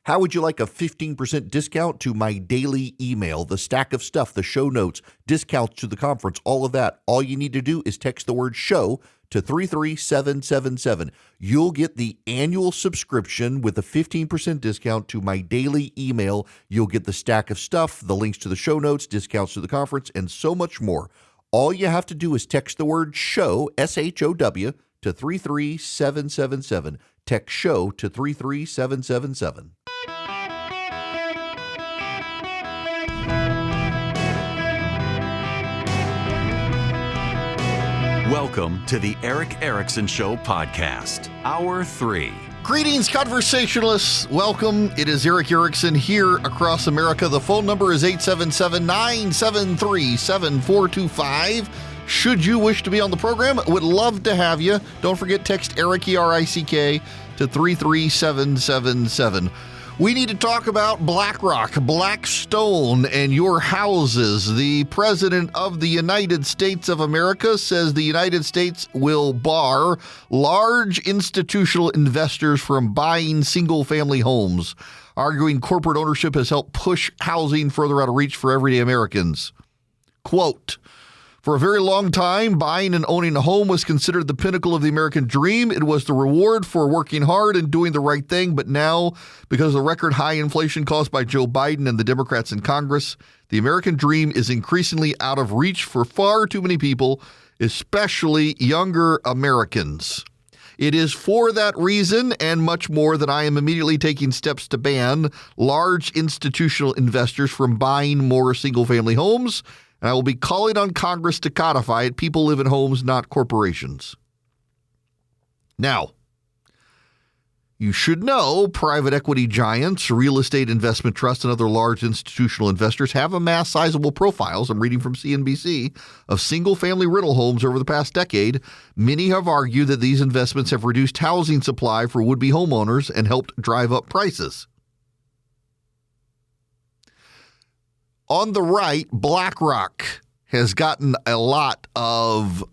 How would you like a 15% discount to my daily email, the stack of stuff, the show notes, discounts to the conference, all of that? All you need to do is text the word show to 33777. You'll get the annual subscription with a 15% discount to my daily email. You'll get the stack of stuff, the links to the show notes, discounts to the conference, and so much more. All you have to do is text the word show, SHOW, to 33777. Text show to 33777. Welcome to the Eric Erickson Show podcast, Hour 3. Greetings, conversationalists. Welcome. It is Eric Erickson here across America. The phone number is 877-973-7425. Should you wish to be on the program, would love to have you. Don't forget, text Eric, E-R-I-C-K, to 33777. We need to talk about BlackRock, Blackstone, and your houses. The President of the United States of America says the United States will bar large institutional investors from buying single-family homes, arguing corporate ownership has helped push housing further out of reach for everyday Americans. Quote, for a very long time, buying and owning a home was considered the pinnacle of the American dream. It was the reward for working hard and doing the right thing. But now, because of the record high inflation caused by Joe Biden and the Democrats in Congress, the American dream is increasingly out of reach for far too many people, especially younger Americans. It is for that reason and much more that I am immediately taking steps to ban large institutional investors from buying more single-family homes. And I will be calling on Congress to codify it. People live in homes, not corporations. Now, you should know private equity giants, real estate investment trusts, and other large institutional investors have amassed sizable profiles, I'm reading from CNBC, of single-family rental homes over the past decade. Many have argued that these investments have reduced housing supply for would-be homeowners and helped drive up prices. On the right, BlackRock has gotten a lot of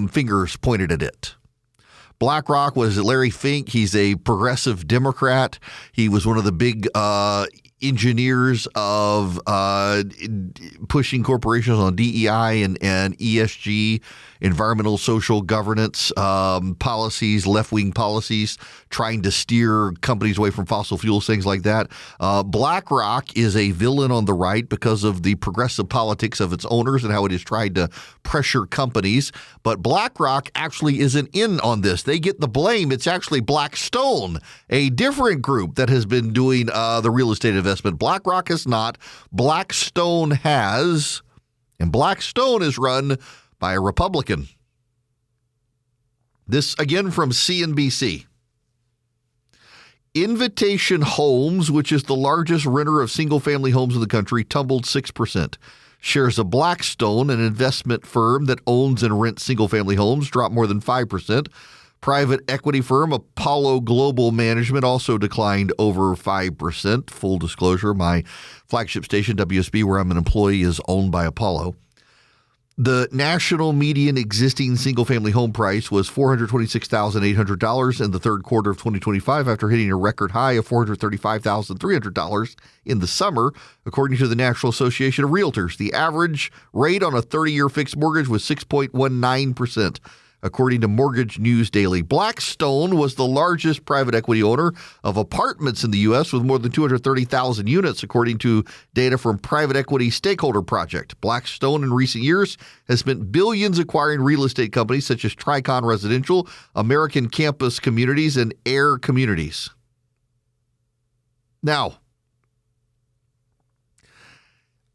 fingers pointed at it. BlackRock was Larry Fink. He's a progressive Democrat. He was one of the big engineers of pushing corporations on DEI and ESG, environmental social governance policies, left-wing policies, trying to steer companies away from fossil fuels, things like that. BlackRock is a villain on the right because of the progressive politics of its owners and how it has tried to pressure companies. But BlackRock actually isn't in on this. They get the blame. It's actually Blackstone, a different group that has been doing the real estate investment. BlackRock is not. Blackstone has, and Blackstone is run by a Republican. This again from CNBC. Invitation Homes, which is the largest renter of single-family homes in the country, tumbled 6%. Shares of Blackstone, an investment firm that owns and rents single-family homes, dropped more than 5%. Private equity firm Apollo Global Management also declined over 5%. Full disclosure, my flagship station, WSB, where I'm an employee, is owned by Apollo. The national median existing single-family home price was $426,800 in the third quarter of 2025 after hitting a record high of $435,300 in the summer, according to the National Association of Realtors. The average rate on a 30-year fixed mortgage was 6.19%. According to Mortgage News Daily. Blackstone was the largest private equity owner of apartments in the U.S. with more than 230,000 units, according to data from Private Equity Stakeholder Project. Blackstone in recent years has spent billions acquiring real estate companies such as Tricon Residential, American Campus Communities, and Air Communities. Now,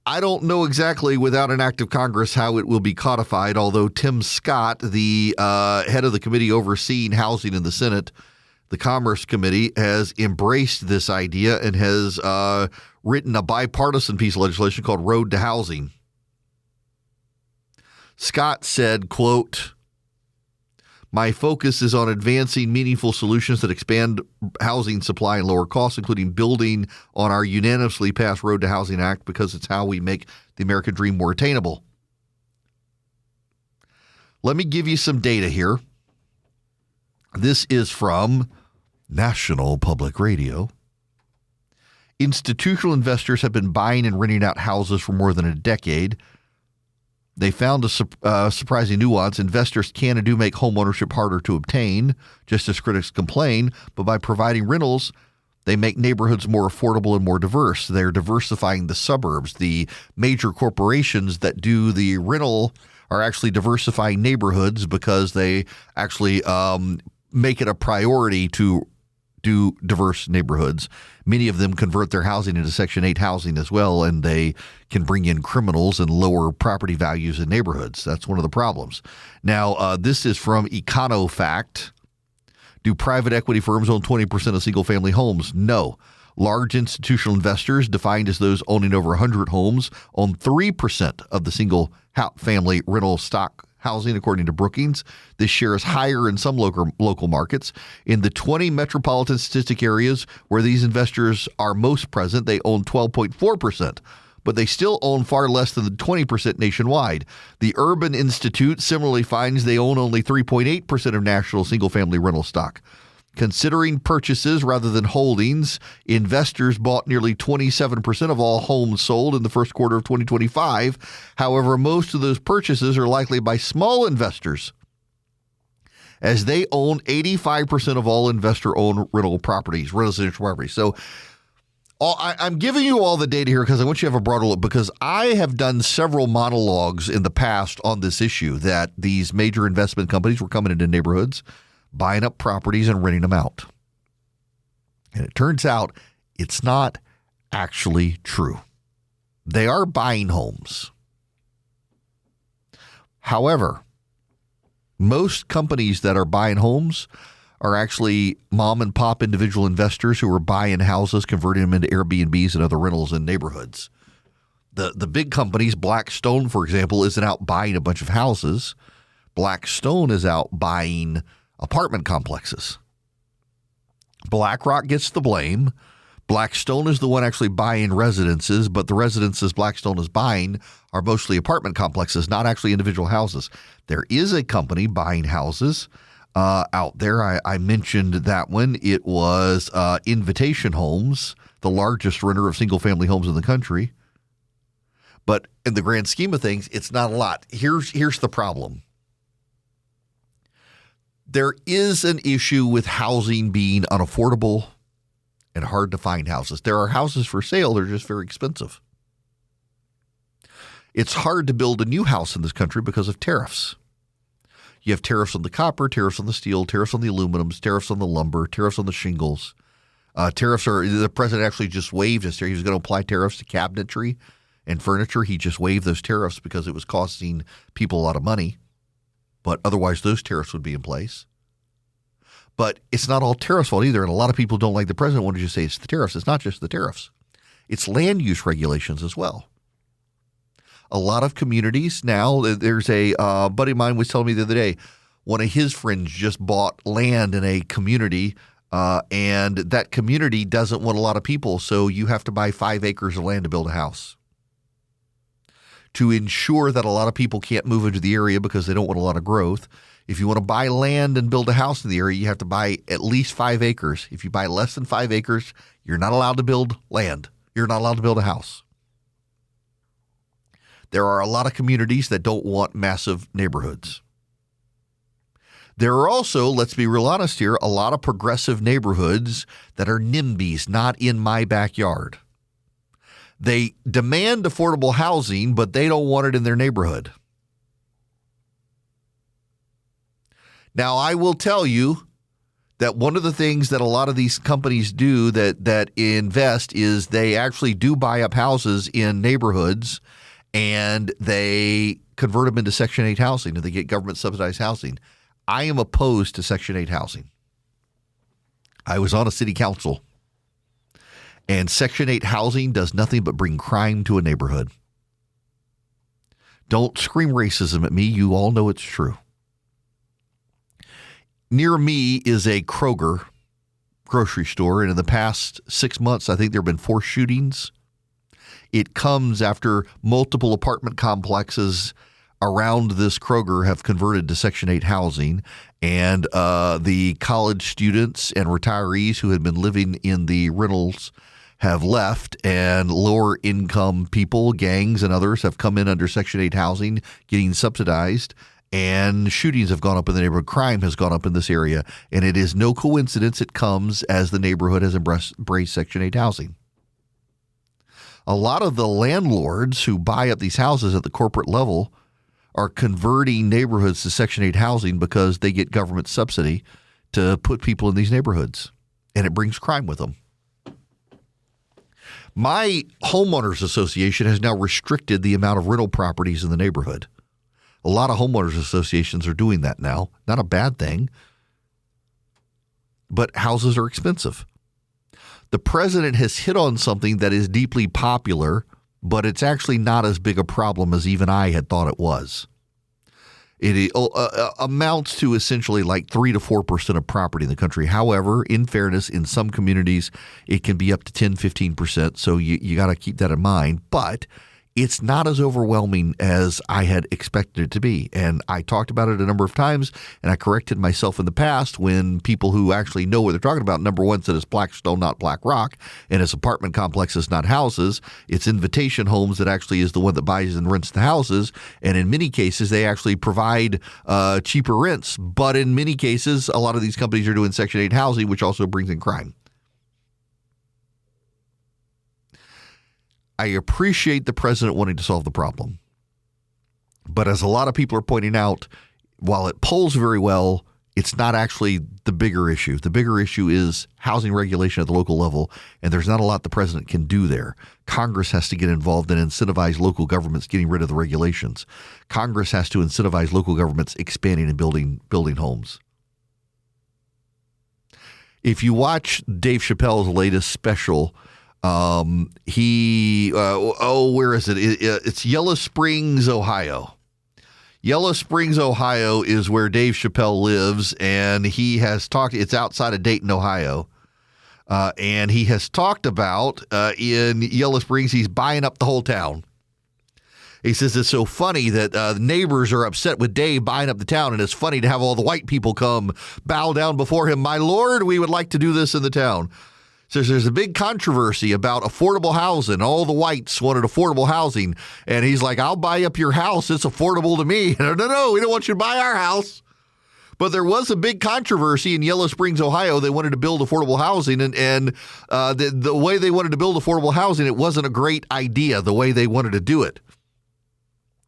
I don't know exactly without an act of Congress how it will be codified, although Tim Scott, the head of the committee overseeing housing in the Senate, the Commerce Committee, has embraced this idea and has written a bipartisan piece of legislation called Road to Housing. Scott said, quote, my focus is on advancing meaningful solutions that expand housing supply and lower costs, including building on our unanimously passed Road to Housing Act, because it's how we make the American dream more attainable. Let me give you some data here. This is from National Public Radio. Institutional investors have been buying and renting out houses for more than a decade. They found a surprising nuance. Investors can and do make home ownership harder to obtain, just as critics complain, but by providing rentals, they make neighborhoods more affordable and more diverse. They're diversifying the suburbs. The major corporations that do the rental are actually diversifying neighborhoods because they actually make it a priority to do diverse neighborhoods. Many of them convert their housing into Section 8 housing as well, and they can bring in criminals and lower property values in neighborhoods. That's one of the problems. Now, this is from EconoFact. Do private equity firms own 20% of single-family homes? No. Large institutional investors, defined as those owning over 100 homes, own 3% of the single-family rental stock housing, according to Brookings. This share is higher in some local markets. In the 20 metropolitan statistic areas where these investors are most present, they own 12.4%, but they still own far less than the 20% nationwide. The Urban Institute similarly finds they own only 3.8% of national single-family rental stock. Considering purchases rather than holdings, investors bought nearly 27% of all homes sold in the first quarter of 2025. However, most of those purchases are likely by small investors, as they own 85% of all investor-owned rental properties, residential properties. So I'm giving you all the data here because I want you to have a broader look, because I have done several monologues in the past on this issue that these major investment companies were coming into neighborhoods, buying up properties and renting them out. And it turns out it's not actually true. They are buying homes. However, most companies that are buying homes are actually mom and pop individual investors who are buying houses, converting them into Airbnbs and other rentals in neighborhoods. The big companies, Blackstone, for example, isn't out buying a bunch of houses. Blackstone is out buying apartment complexes. BlackRock gets the blame. Blackstone is the one actually buying residences, but the residences Blackstone is buying are mostly apartment complexes, not actually individual houses. There is a company buying houses out there. I mentioned that one. It was Invitation Homes, the largest renter of single-family homes in the country. But in the grand scheme of things, it's not a lot. Here's the problem. There is an issue with housing being unaffordable and hard to find houses. There are houses for sale. They're just very expensive. It's hard to build a new house in this country because of tariffs. You have tariffs on the copper, tariffs on the steel, tariffs on the aluminums, tariffs on the lumber, tariffs on the shingles. The president actually just waived this. He was going to apply tariffs to cabinetry and furniture. He just waived those tariffs because it was costing people a lot of money. But otherwise, those tariffs would be in place. But it's not all tariffs' fault either. And a lot of people don't like the president want to just say it's the tariffs. It's not just the tariffs. It's land use regulations as well. A lot of communities now, there's a buddy of mine was telling me the other day, one of his friends just bought land in a community, and that community doesn't want a lot of people. So you have to buy 5 acres of land to build a house, to ensure that a lot of people can't move into the area because they don't want a lot of growth. If you want to buy land and build a house in the area, you have to buy at least 5 acres. If you buy less than 5 acres, you're not allowed to build land. You're not allowed to build a house. There are a lot of communities that don't want massive neighborhoods. There are also, let's be real honest here, a lot of progressive neighborhoods that are NIMBYs, not in my backyard. They demand affordable housing, but they don't want it in their neighborhood. Now, I will tell you that one of the things that a lot of these companies do that invest is they actually do buy up houses in neighborhoods and they convert them into Section 8 housing, and they get government subsidized housing. I am opposed to Section 8 housing. I was on a city council, and Section 8 housing does nothing but bring crime to a neighborhood. Don't scream racism at me. You all know it's true. Near me is a Kroger grocery store, and in the past 6 months, I think there have been 4 shootings. It comes after multiple apartment complexes around this Kroger have converted to Section 8 housing, and the college students and retirees who had been living in the rentals have left, and lower income people, gangs and others have come in under Section 8 housing, getting subsidized, and shootings have gone up in the neighborhood. Crime has gone up in this area, and it is no coincidence it comes as the neighborhood has embraced Section 8 housing. A lot of the landlords who buy up these houses at the corporate level are converting neighborhoods to Section 8 housing because they get government subsidy to put people in these neighborhoods, and it brings crime with them. My homeowners association has now restricted the amount of rental properties in the neighborhood. A lot of homeowners associations are doing that now. Not a bad thing, but houses are expensive. The president has hit on something that is deeply popular, but it's actually not as big a problem as even I had thought it was. It amounts to essentially like 3 to 4% of property in the country. However, in fairness, in some communities, it can be up to 10, 15%. So you got to keep that in mind. But it's not as overwhelming as I had expected it to be. And I talked about it a number of times, and I corrected myself in the past when people who actually know what they're talking about, number one, said it's Blackstone, not BlackRock, and it's apartment complexes, not houses. It's Invitation Homes that actually is the one that buys and rents the houses. And in many cases, they actually provide cheaper rents. But in many cases, a lot of these companies are doing Section 8 housing, which also brings in crime. I appreciate the president wanting to solve the problem. But as a lot of people are pointing out, while it polls very well, it's not actually the bigger issue. The bigger issue is housing regulation at the local level, and there's not a lot the president can do there. Congress has to get involved and incentivize local governments getting rid of the regulations. Congress has to incentivize local governments expanding and building homes. If you watch Dave Chappelle's latest special, where is it? It's Yellow Springs, Ohio. Yellow Springs, Ohio is where Dave Chappelle lives, and he has talked, it's outside of Dayton, Ohio. And he has talked about in Yellow Springs, he's buying up the whole town. He says it's so funny that neighbors are upset with Dave buying up the town, and it's funny to have all the white people come bow down before him. My Lord, we would like to do this in the town. Says there's a big controversy about affordable housing. All the whites wanted affordable housing. And he's like, I'll buy up your house. It's affordable to me. No, we don't want you to buy our house. But there was a big controversy in Yellow Springs, Ohio. They wanted to build affordable housing. And the way they wanted to build affordable housing, it wasn't a great idea the way they wanted to do it.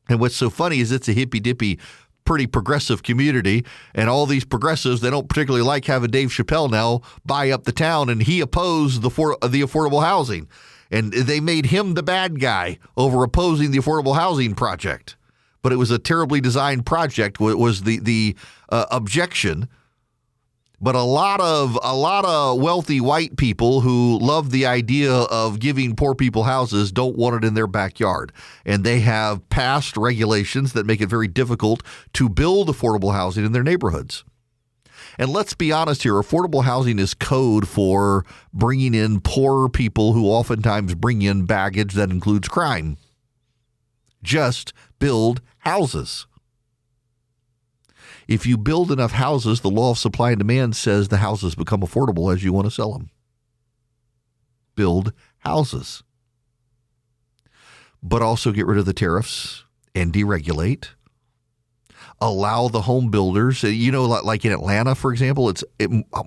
And what's so funny is it's a hippy-dippy, pretty progressive community, and all these progressives, they don't particularly like having Dave Chappelle now buy up the town, and he opposed the affordable housing, and they made him the bad guy over opposing the affordable housing project. But it was a terribly designed project was the objection. But a lot of wealthy white people who love the idea of giving poor people houses don't want it in their backyard. And they have passed regulations that make it very difficult to build affordable housing in their neighborhoods. And let's be honest here, affordable housing is code for bringing in poorer people who oftentimes bring in baggage that includes crime. Just build houses. If you build enough houses, the law of supply and demand says the houses become affordable as you want to sell them. Build houses. But also get rid of the tariffs and deregulate. Allow the home builders, like in Atlanta, for example, it's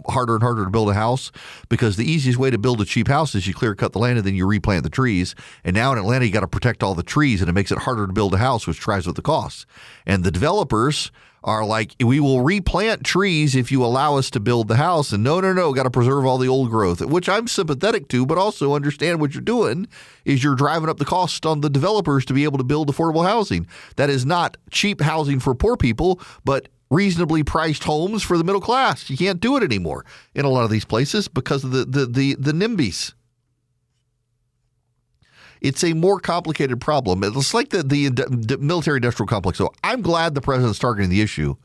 harder and harder to build a house because the easiest way to build a cheap house is you clear cut the land and then you replant the trees. And now in Atlanta, you got to protect all the trees, and it makes it harder to build a house, which drives up the costs. And the developers are like, we will replant trees if you allow us to build the house. And no, got to preserve all the old growth, which I'm sympathetic to, but also understand what you're doing is you're driving up the cost on the developers to be able to build affordable housing. That is not cheap housing for poor people, but reasonably priced homes for the middle class. You can't do it anymore in a lot of these places because of the NIMBYs. It's a more complicated problem. It's like the military-industrial complex. So I'm glad the president's targeting the issue,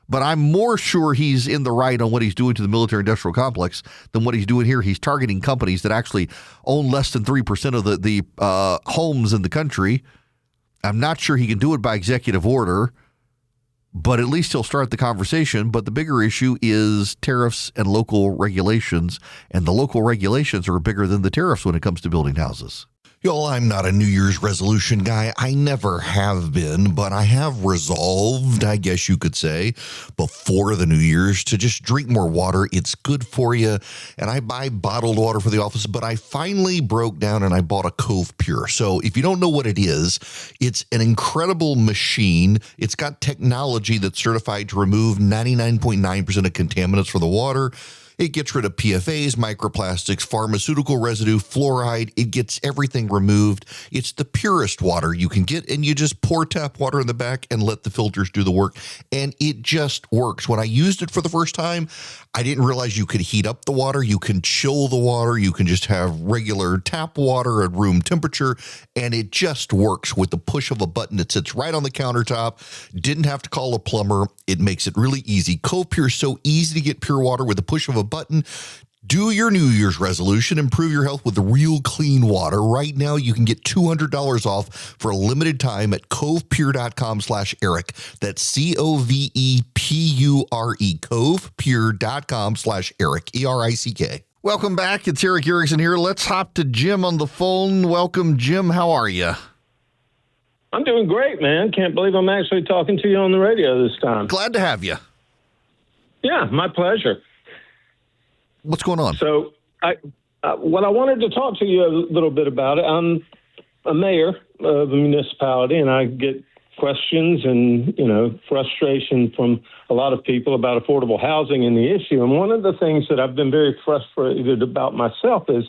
but I'm more sure he's in the right on what he's doing to the military-industrial complex than what he's doing here. He's targeting companies that actually own less than 3% of the homes in the country. I'm not sure he can do it by executive order, but at least he'll start the conversation. But the bigger issue is tariffs and local regulations, and the local regulations are bigger than the tariffs when it comes to building houses. Y'all, I'm not a New Year's resolution guy. I never have been, but I have resolved, I guess you could say, before the New Year's to just drink more water. It's good for you. And I buy bottled water for the office, but I finally broke down and I bought a Cove Pure. So if you don't know what it is, it's an incredible machine. It's got technology that's certified to remove 99.9% of contaminants from the water. It gets rid of PFAs, microplastics, pharmaceutical residue, fluoride. It gets everything removed. It's the purest water you can get, and you just pour tap water in the back and let the filters do the work, and it just works. When I used it for the first time, I didn't realize you could heat up the water. You can chill the water. You can just have regular tap water at room temperature, and it just works with the push of a button. It sits right on the countertop. Didn't have to call a plumber. It makes it really easy. Cove Pure is so easy to get pure water with the push of a button. Do your New Year's resolution. Improve your health with real clean water. Right now, you can get $200 off for a limited time at covepure.com/Eric. That's COVEPURE, covepure.com/Eric, ERICK. Welcome back. It's Eric Erickson here. Let's hop to Jim on the phone. Welcome, Jim. How are you? I'm doing great, man. Can't believe I'm actually talking to you on the radio this time. Glad to have you. Yeah, my pleasure. What's going on? So, what I wanted to talk to you a little bit about it. I'm a mayor of a municipality, and I get questions and frustration from a lot of people about affordable housing and the issue. And one of the things that I've been very frustrated about myself is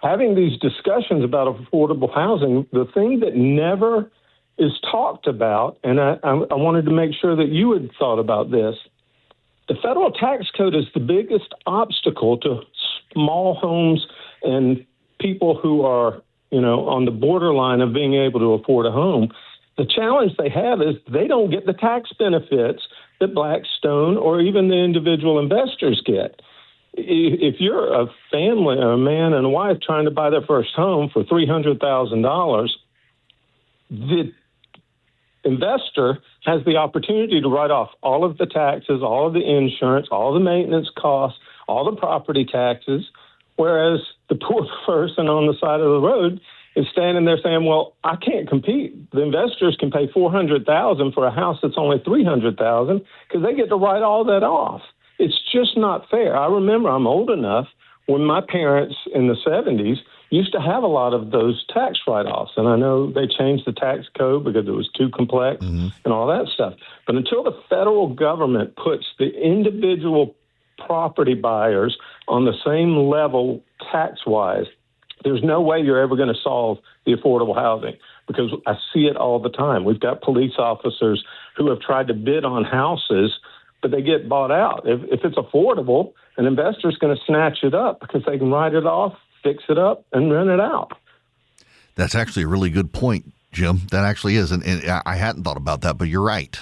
having these discussions about affordable housing. The thing that never is talked about, and I wanted to make sure that you had thought about this. The federal tax code is the biggest obstacle to small homes and people who are, on the borderline of being able to afford a home. The challenge they have is they don't get the tax benefits that Blackstone or even the individual investors get. If you're a family, a man and a wife trying to buy their first home for $300,000, the investor has the opportunity to write off all of the taxes, all of the insurance, all the maintenance costs, all the property taxes, whereas the poor person on the side of the road is standing there saying, well, I can't compete. The investors can pay $400,000 for a house that's only $300,000 because they get to write all that off. It's just not fair. I remember I'm old enough when my parents in the 70s used to have a lot of those tax write-offs. And I know they changed the tax code because it was too complex and all that stuff. But until the federal government puts the individual property buyers on the same level tax-wise, there's no way you're ever going to solve the affordable housing, because I see it all the time. We've got police officers who have tried to bid on houses, but they get bought out. If it's affordable, an investor's going to snatch it up because they can write it off, fix it up, and rent it out. That's actually a really good point, Jim. That actually is, and I hadn't thought about that, but you're right.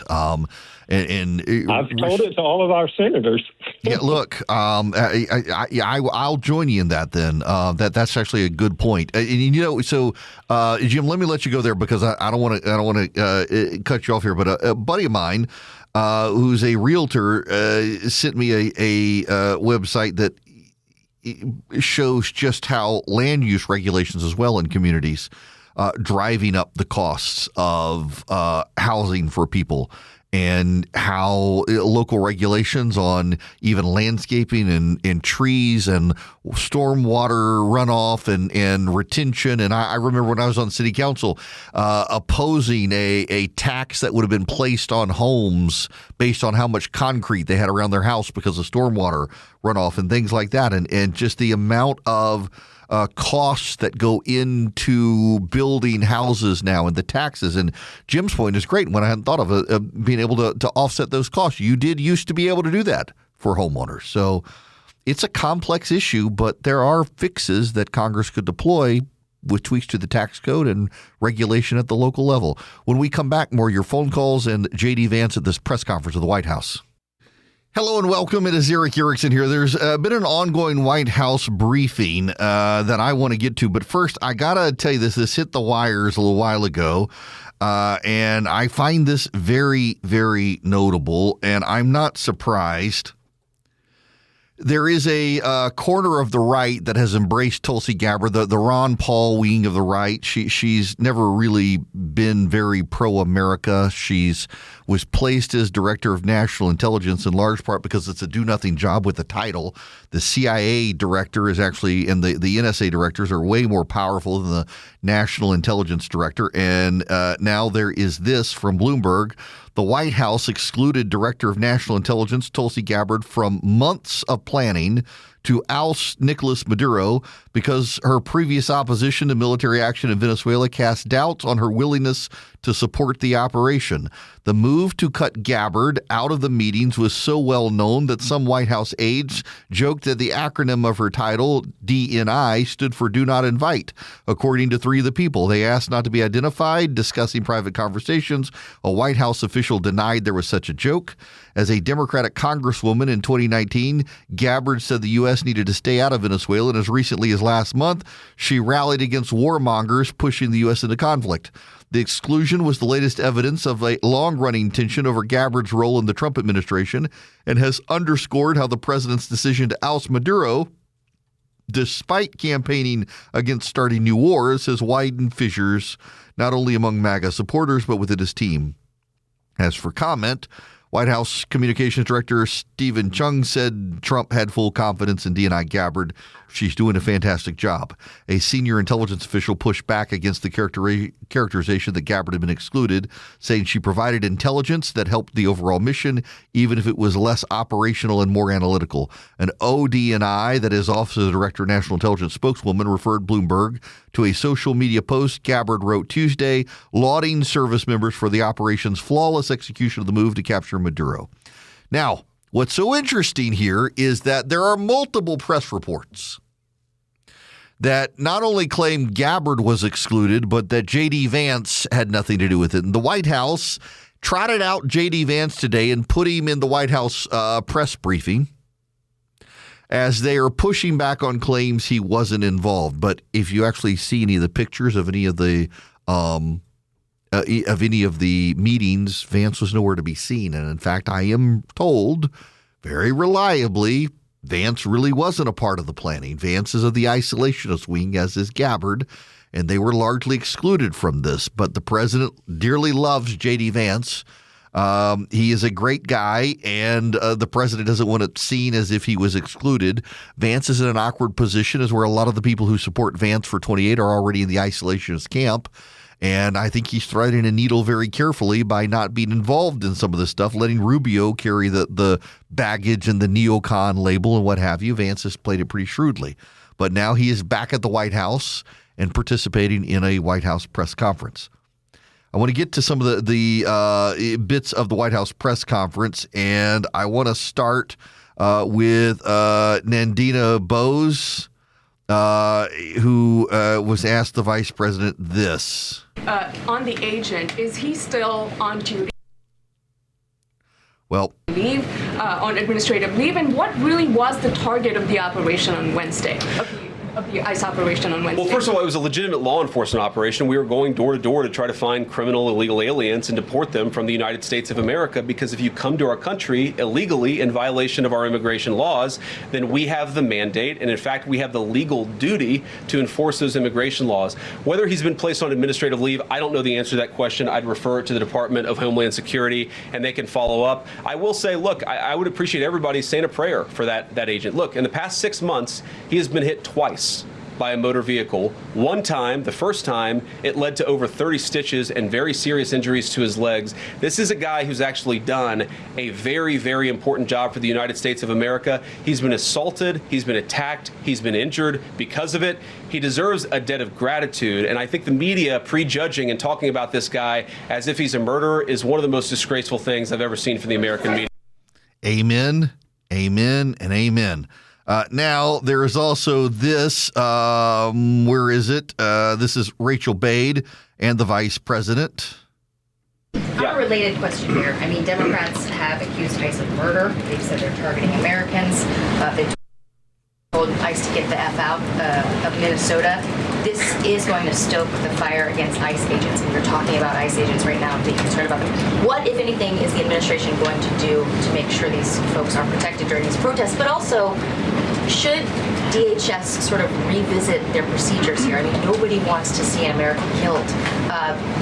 And I've told it to all of our senators. Yeah, look, I'll join you in that. Then that's actually a good point. So Jim, let me let you go there because I don't want to cut you off here. But a buddy of mine who's a realtor sent me a website that shows just how land use regulations as well in communities driving up the costs of housing for people, and how local regulations on even landscaping and trees and stormwater runoff and retention. And I remember when I was on city council opposing a tax that would have been placed on homes based on how much concrete they had around their house because of stormwater runoff and things like that. And just the amount of costs that go into building houses now and the taxes. And Jim's point is great. When I hadn't thought of being able to offset those costs, you did used to be able to do that for homeowners. So it's a complex issue, but there are fixes that Congress could deploy with tweaks to the tax code and regulation at the local level. When we come back, more of your phone calls and J.D. Vance at this press conference of the White House. Hello and welcome. It is Eric Erickson here. There's been an ongoing White House briefing that I want to get to. But first, I got to tell you this. This hit the wires a little while ago. And I find this very, very notable. And I'm not surprised. There is a corner of the right that has embraced Tulsi Gabbard, the Ron Paul wing of the right. She's never really been very pro-America. She's was placed as Director of National Intelligence in large part because it's a do-nothing job with the title. The CIA director is actually, and the NSA directors are way more powerful than the National Intelligence Director. And now there is this from Bloomberg. The White House excluded Director of National Intelligence Tulsi Gabbard from months of planning to oust Nicolas Maduro because her previous opposition to military action in Venezuela cast doubts on her willingness to support the operation. The move to cut Gabbard out of the meetings was so well known that some White House aides joked that the acronym of her title, DNI, stood for Do Not Invite. According to three of the people, they asked not to be identified, discussing private conversations. A White House official denied there was such a joke. As a Democratic congresswoman in 2019, Gabbard said the U.S. needed to stay out of Venezuela, and as recently as last month, she rallied against warmongers pushing the U.S. into conflict. The exclusion was the latest evidence of a long-running tension over Gabbard's role in the Trump administration and has underscored how the president's decision to oust Maduro, despite campaigning against starting new wars, has widened fissures not only among MAGA supporters but within his team. As for comment, White House Communications Director Stephen Chung said Trump had full confidence in DNI Gabbard. She's doing a fantastic job. A senior intelligence official pushed back against the characterization that Gabbard had been excluded, saying she provided intelligence that helped the overall mission, even if it was less operational and more analytical. An ODNI, that is Office of the Director of National Intelligence spokeswoman, referred Bloomberg to a social media post Gabbard wrote Tuesday, lauding service members for the operation's flawless execution of the move to capture Maduro. Now, what's so interesting here is that there are multiple press reports that not only claim Gabbard was excluded, but that J.D. Vance had nothing to do with it. And the White House trotted out J.D. Vance today and put him in the White House press briefing as they are pushing back on claims he wasn't involved. But if you actually see any of the pictures of any of the meetings, Vance was nowhere to be seen. And in fact, I am told very reliably, Vance really wasn't a part of the planning. Vance is of the isolationist wing, as is Gabbard, and they were largely excluded from this. But the president dearly loves J.D. Vance. He is a great guy, and the president doesn't want it seen as if he was excluded. Vance is in an awkward position, as where a lot of the people who support Vance for 28 are already in the isolationist camp. And I think he's threading a needle very carefully by not being involved in some of this stuff, letting Rubio carry the baggage and the neocon label and what have you. Vance has played it pretty shrewdly. But now he is back at the White House and participating in a White House press conference. I want to get to some of the bits of the White House press conference, and I want to start with Nandina Bose, who was asked the vice president this. On the agent, is he still on duty? Well, leave on administrative leave, and what really was the target of the operation on Wednesday? Of the ICE operation on Wednesday? Well, first of all, it was a legitimate law enforcement operation. We were going door to door to try to find criminal illegal aliens and deport them from the United States of America, because if you come to our country illegally in violation of our immigration laws, then we have the mandate, and in fact, we have the legal duty to enforce those immigration laws. Whether he's been placed on administrative leave, I don't know the answer to that question. I'd refer it to the Department of Homeland Security, and they can follow up. I will say, look, I would appreciate everybody saying a prayer for that agent. Look, in the past 6 months, he has been hit twice by a motor vehicle. One time, the first time, it led to over 30 stitches and very serious injuries to his legs. This is a guy who's actually done a very, very important job for the United States of America. He's been assaulted, he's been attacked, he's been injured because of it. He deserves a debt of gratitude, and I think the media prejudging and talking about this guy as if he's a murderer is one of the most disgraceful things I've ever seen from the American media. Amen, amen, and amen. Now, there is also this, where is it? This is Rachel Bade and the vice president. On a related question here, I mean, Democrats have accused ICE of murder. They've said they're targeting Americans. They've told ICE to get the F out of Minnesota. This is going to stoke the fire against ICE agents, and you're talking about ICE agents right now and being concerned about them. What, if anything, is the administration going to do to make sure these folks are protected during these protests? But also, should DHS sort of revisit their procedures here? I mean, nobody wants to see an American killed.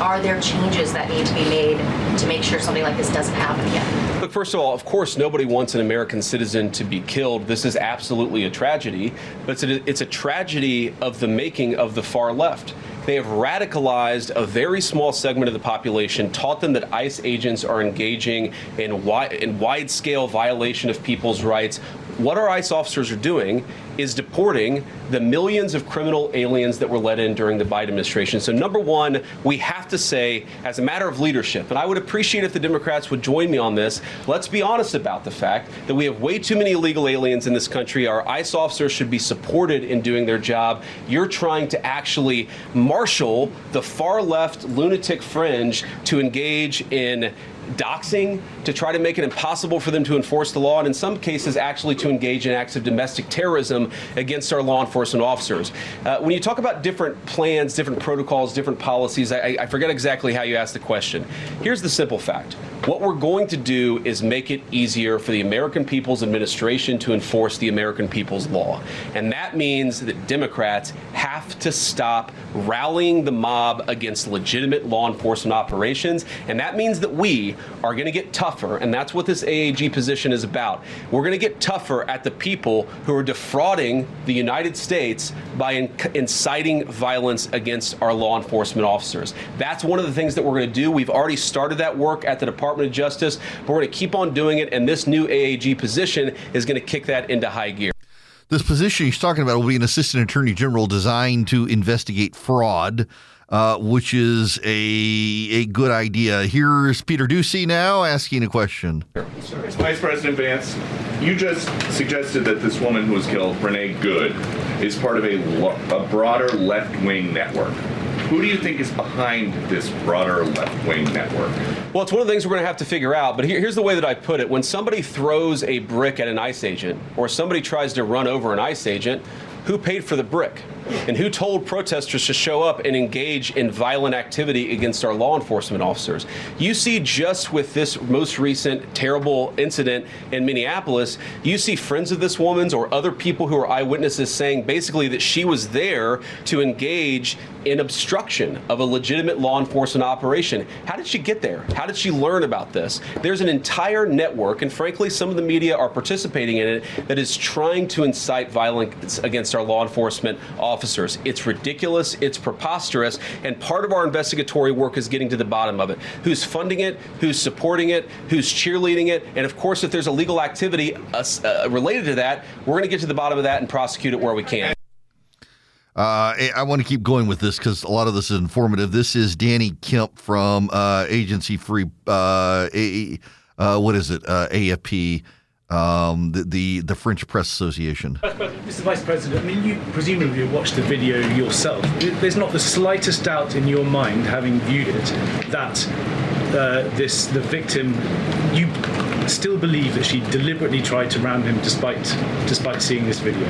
Are there changes that need to be made to make sure something like this doesn't happen again? Look, first of all, of course, nobody wants an American citizen to be killed. This is absolutely a tragedy, but it's a tragedy of the making of the far left. They have radicalized a very small segment of the population, taught them that ICE agents are engaging in wide-scale violation of people's rights. What our ICE officers are doing is deporting the millions of criminal aliens that were let in during the Biden administration. So number one, we have to say, as a matter of leadership, and I would appreciate if the Democrats would join me on this, let's be honest about the fact that we have way too many illegal aliens in this country. Our ICE officers should be supported in doing their job. You're trying to actually marshal the far left lunatic fringe to engage in doxing, to try to make it impossible for them to enforce the law, and in some cases actually to engage in acts of domestic terrorism against our law enforcement officers. When you talk about different plans, different protocols, different policies, I forget exactly how you asked the question. Here's the simple fact. What we're going to do is make it easier for the American People's Administration to enforce the American people's law. And that means that Democrats have to stop rallying the mob against legitimate law enforcement operations. And that means that we are going to get tougher. And that's what this AAG position is about. We're going to get tougher at the people who are defrauding the United States by inciting violence against our law enforcement officers. That's one of the things that we're going to do. We've already started that work at the Department of Justice, but we're going to keep on doing it, and this new AAG position is going to kick that into high gear. This position he's talking about will be an assistant attorney general designed to investigate fraud, which is a good idea. Here's Peter Ducey now asking a question. Vice President Vance, you just suggested that this woman who was killed, Renee Good, is part of a broader left-wing network. Who do you think is behind this broader left-wing network? Well, it's one of the things we're going to have to figure out, but here's the way that I put it. When somebody throws a brick at an ICE agent, or somebody tries to run over an ICE agent, who paid for the brick? And who told protesters to show up and engage in violent activity against our law enforcement officers? You see, just with this most recent terrible incident in Minneapolis, you see friends of this woman's or other people who are eyewitnesses saying basically that she was there to engage in obstruction of a legitimate law enforcement operation. How did she get there? How did she learn about this? There's an entire network, and frankly, some of the media are participating in it, that is trying to incite violence against our law enforcement officers. It's ridiculous, it's preposterous, and part of our investigatory work is getting to the bottom of it. Who's funding it, who's supporting it, who's cheerleading it, and of course, if there's illegal activity related to that, we're going to get to the bottom of that and prosecute it where we can. I want to keep going with this because a lot of this is informative. This is Danny Kemp from Agency Free, what is it, AFP, the French Press Association. Mr. Vice President, I mean, you presumably watched the video yourself. There's not the slightest doubt in your mind, having viewed it, that the victim, you still believe that she deliberately tried to ram him despite seeing this video?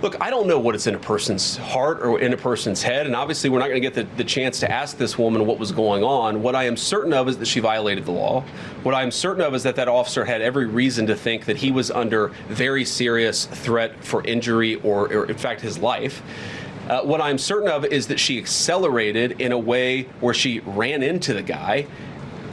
Look, I don't know what is in a person's heart or in a person's head, and obviously we're not going to get the chance to ask this woman what was going on. What I am certain of is that she violated the law. What I am certain of is that that officer had every reason to think that he was under very serious threat for injury or in fact, his life. What I'm certain of is that she accelerated in a way where she ran into the guy.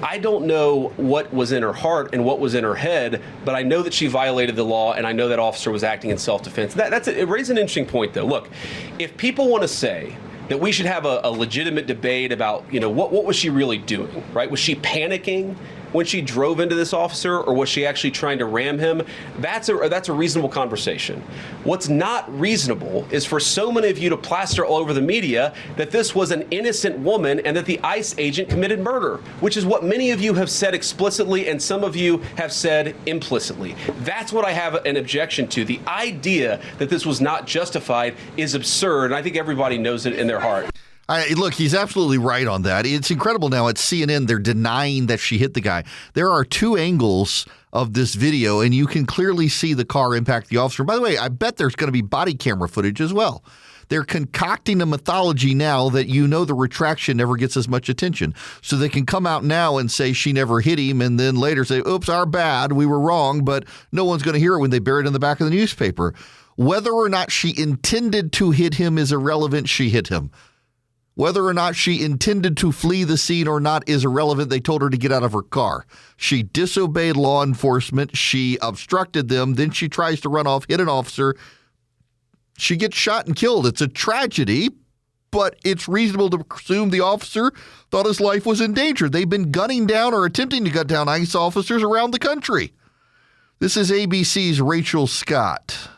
I don't know what was in her heart and what was in her head, but I know that she violated the law, and I know that officer was acting in self-defense. It raises an interesting point, though. Look, if people want to say that we should have a legitimate debate about, what was she really doing, right? Was she panicking when she drove into this officer, or was she actually trying to ram him? That's a reasonable conversation. What's not reasonable is for so many of you to plaster all over the media that this was an innocent woman and that the ICE agent committed murder, which is what many of you have said explicitly and some of you have said implicitly. That's what I have an objection to. The idea that this was not justified is absurd, and I think everybody knows it in their heart. Look, he's absolutely right on that. It's incredible now at CNN, they're denying that she hit the guy. There are two angles of this video, and you can clearly see the car impact the officer. By the way, I bet there's going to be body camera footage as well. They're concocting a mythology now that the retraction never gets as much attention. So they can come out now and say she never hit him and then later say, oops, our bad, we were wrong, but no one's going to hear it when they bury it in the back of the newspaper. Whether or not she intended to hit him is irrelevant. She hit him. Whether or not she intended to flee the scene or not is irrelevant. They told her to get out of her car. She disobeyed law enforcement. She obstructed them. Then she tries to run off, hit an officer. She gets shot and killed. It's a tragedy, but it's reasonable to presume the officer thought his life was in danger. They've been gunning down or attempting to gun down ICE officers around the country. This is ABC's Rachel Scott.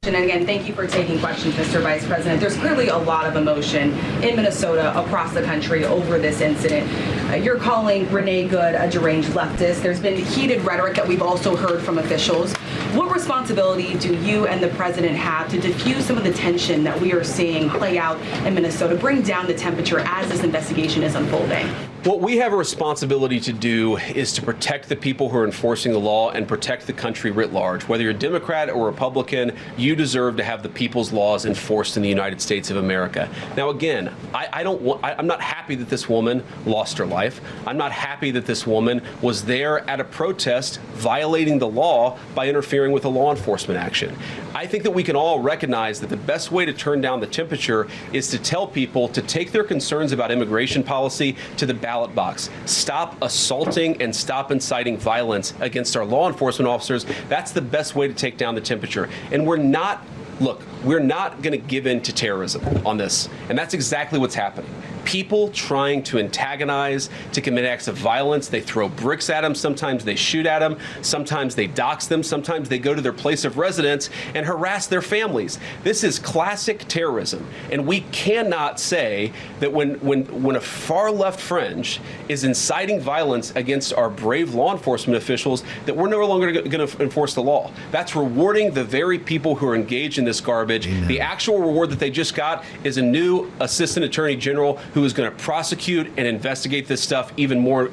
And again, thank you for taking questions, Mr. Vice President. There's clearly a lot of emotion in Minnesota, across the country, over this incident. You're calling Renee Good a deranged leftist. There's been heated rhetoric that we've also heard from officials. What responsibility do you and the president have to diffuse some of the tension that we are seeing play out in Minnesota, bring down the temperature as this investigation is unfolding? What we have a responsibility to do is to protect the people who are enforcing the law and protect the country writ large. Whether you're a Democrat or Republican, you deserve to have the people's laws enforced in the United States of America. Now, again, I'm not happy that this woman lost her life. I'm not happy that this woman was there at a protest violating the law by interfering with a law enforcement action. I think that we can all recognize that the best way to turn down the temperature is to tell people to take their concerns about immigration policy to the ballot box. Stop assaulting and stop inciting violence against our law enforcement officers. That's the best way to take down the temperature. And we're not going to give in to terrorism on this. And that's exactly what's happening. People trying to antagonize, to commit acts of violence. They throw bricks at them. Sometimes they shoot at them. Sometimes they dox them. Sometimes they go to their place of residence and harass their families. This is classic terrorism. And we cannot say that when a far left fringe is inciting violence against our brave law enforcement officials, that we're no longer going to enforce the law. That's rewarding the very people who are engaged in this garbage. Amen. The actual reward that they just got is a new assistant attorney general who is going to prosecute and investigate this stuff even more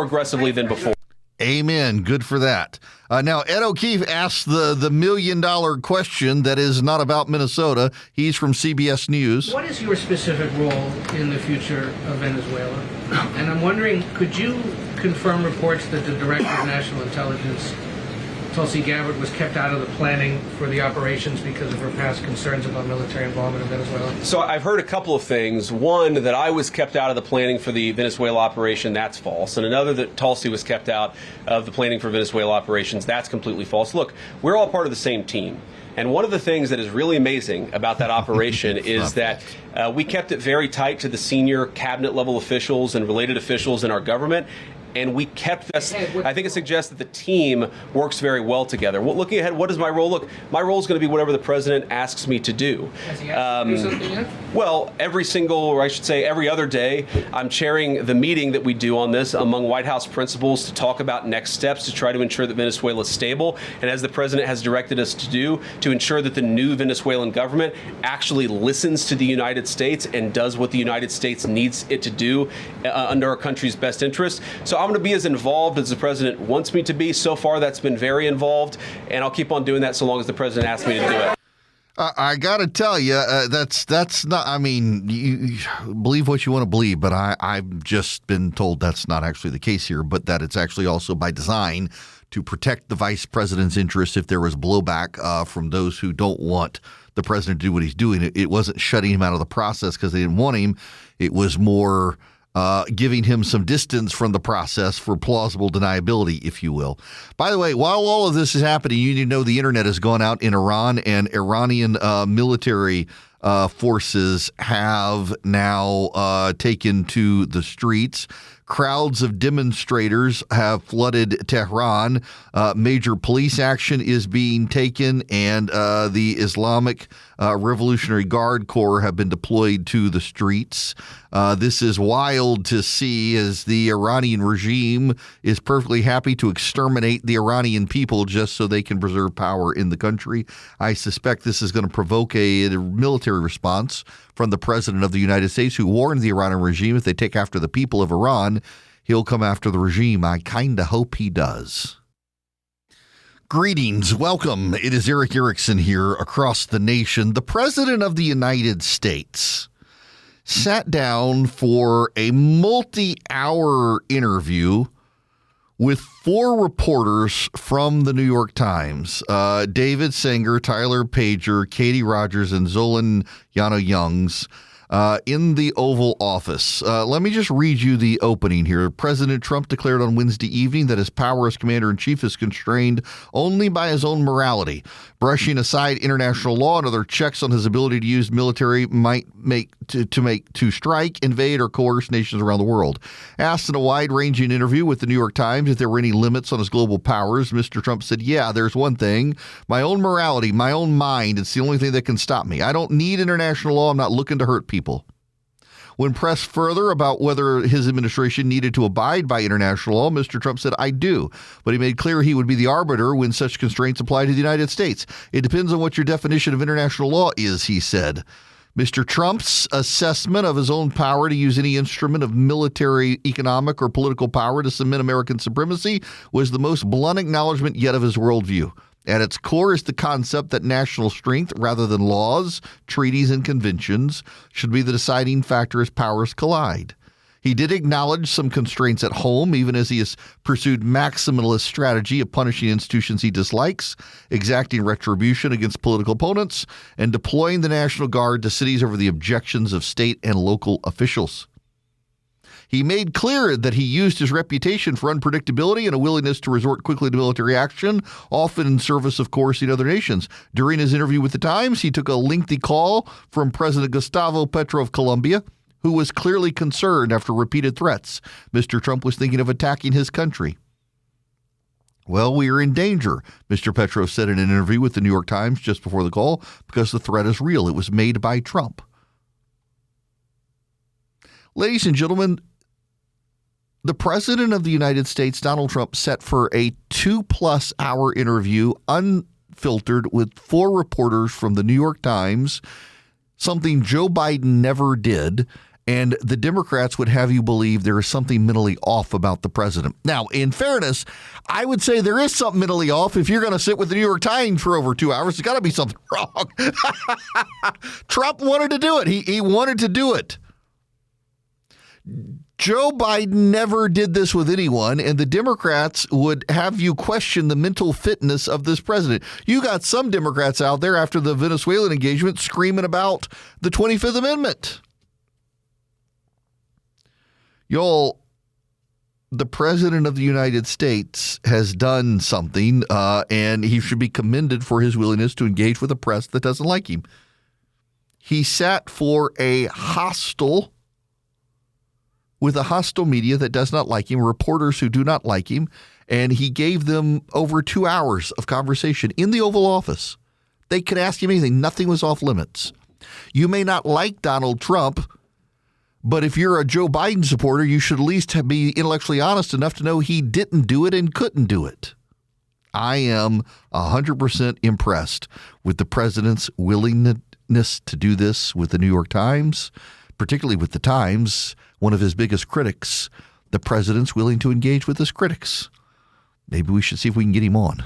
aggressively than before. Amen. Good for that. Now, Ed O'Keefe asked the $1 million question that is not about Minnesota. He's from CBS News. What is your specific role in the future of Venezuela? And I'm wondering, could you confirm reports that the Director of National Intelligence, Tulsi Gabbard, was kept out of the planning for the operations because of her past concerns about military involvement in Venezuela? So I've heard a couple of things. One, that I was kept out of the planning for the Venezuela operation. That's false. And another, that Tulsi was kept out of the planning for Venezuela operations. That's completely false. Look, we're all part of the same team. And one of the things that is really amazing about that operation is that we kept it very tight to the senior cabinet level officials and related officials in our government. And we kept this. I think it suggests that the team works very well together. Well, looking ahead, what is my role? Look, my role is going to be whatever the president asks me to do. Has he asked you to do something yet? Well, every other day, I'm chairing the meeting that we do on this among White House principals to talk about next steps to try to ensure that Venezuela is stable. And as the president has directed us to do, to ensure that the new Venezuelan government actually listens to the United States and does what the United States needs it to do under our country's best interest. So I'm going to be as involved as the president wants me to be. So far, that's been very involved, and I'll keep on doing that so long as the president asks me to do it. I got to tell you, that's not, I mean, you believe what you want to believe, but I've just been told that's not actually the case here, but that it's actually also by design to protect the vice president's interests if there was blowback from those who don't want the president to do what he's doing. It wasn't shutting him out of the process because they didn't want him. It was more giving him some distance from the process for plausible deniability, if you will. By the way, while all of this is happening, you need to know the internet has gone out in Iran, and Iranian military forces have now taken to the streets. Crowds of demonstrators have flooded Tehran. Major police action is being taken, and the Islamic Revolutionary Guard Corps have been deployed to the streets. This is wild to see, as the Iranian regime is perfectly happy to exterminate the Iranian people just so they can preserve power in the country. I suspect this is going to provoke a military military response from the president of the United States, who warned the Iranian regime if they take after the people of Iran, he'll come after the regime. I kind of hope he does. Greetings. Welcome. It is Eric Erickson here across the nation. The President of the United States sat down for a multi-hour interview with 4 reporters from the New York Times, David Sanger, Tyler Pager, Katie Rogers, and Zolan Yana-Youngs, in the Oval Office. Let me just read you the opening here. President Trump declared on Wednesday evening that his power as commander-in-chief is constrained only by his own morality. Brushing aside international law and other checks on his ability to use military might to strike, invade, or coerce nations around the world. Asked in a wide-ranging interview with the New York Times if there were any limits on his global powers, Mr. Trump said, "Yeah, there's one thing. My own morality, my own mind. It's the only thing that can stop me. I don't need international law. I'm not looking to hurt people." When pressed further about whether his administration needed to abide by international law, Mr. Trump said, "I do." But he made clear he would be the arbiter when such constraints apply to the United States. "It depends on what your definition of international law is," he said. Mr. Trump's assessment of his own power to use any instrument of military, economic, or political power to cement American supremacy was the most blunt acknowledgement yet of his worldview. At its core is the concept that national strength, rather than laws, treaties, and conventions, should be the deciding factor as powers collide. He did acknowledge some constraints at home, even as he has pursued maximalist strategy of punishing institutions he dislikes, exacting retribution against political opponents, and deploying the National Guard to cities over the objections of state and local officials. He made clear that he used his reputation for unpredictability and a willingness to resort quickly to military action, often in service of coercing other nations. During his interview with the Times, he took a lengthy call from President Gustavo Petro of Colombia, who was clearly concerned after repeated threats. Mr. Trump was thinking of attacking his country. "Well, we are in danger," Mr. Petro said in an interview with the New York Times just before the call, "because the threat is real. It was made by Trump." Ladies and gentlemen, the President of the United States, Donald Trump, set for a 2+ hour interview, unfiltered, with 4 reporters from the New York Times, something Joe Biden never did. And the Democrats would have you believe there is something mentally off about the president. Now, in fairness, I would say there is something mentally off. If you're going to sit with the New York Times for over 2 hours, there's got to be something wrong. Trump wanted to do it. He wanted to do it. Joe Biden never did this with anyone, and the Democrats would have you question the mental fitness of this president. You got some Democrats out there after the Venezuelan engagement screaming about the 25th Amendment. Y'all, the President of the United States has done something, and he should be commended for his willingness to engage with a press that doesn't like him. He sat with a hostile media that does not like him, reporters who do not like him, and he gave them over 2 hours of conversation in the Oval Office. They could ask him anything. Nothing was off limits. You may not like Donald Trump, but if you're a Joe Biden supporter, you should at least be intellectually honest enough to know he didn't do it and couldn't do it. I am 100% impressed with the president's willingness to do this with the New York Times, particularly with the Times, one of his biggest critics. The president's willing to engage with his critics. Maybe we should see if we can get him on.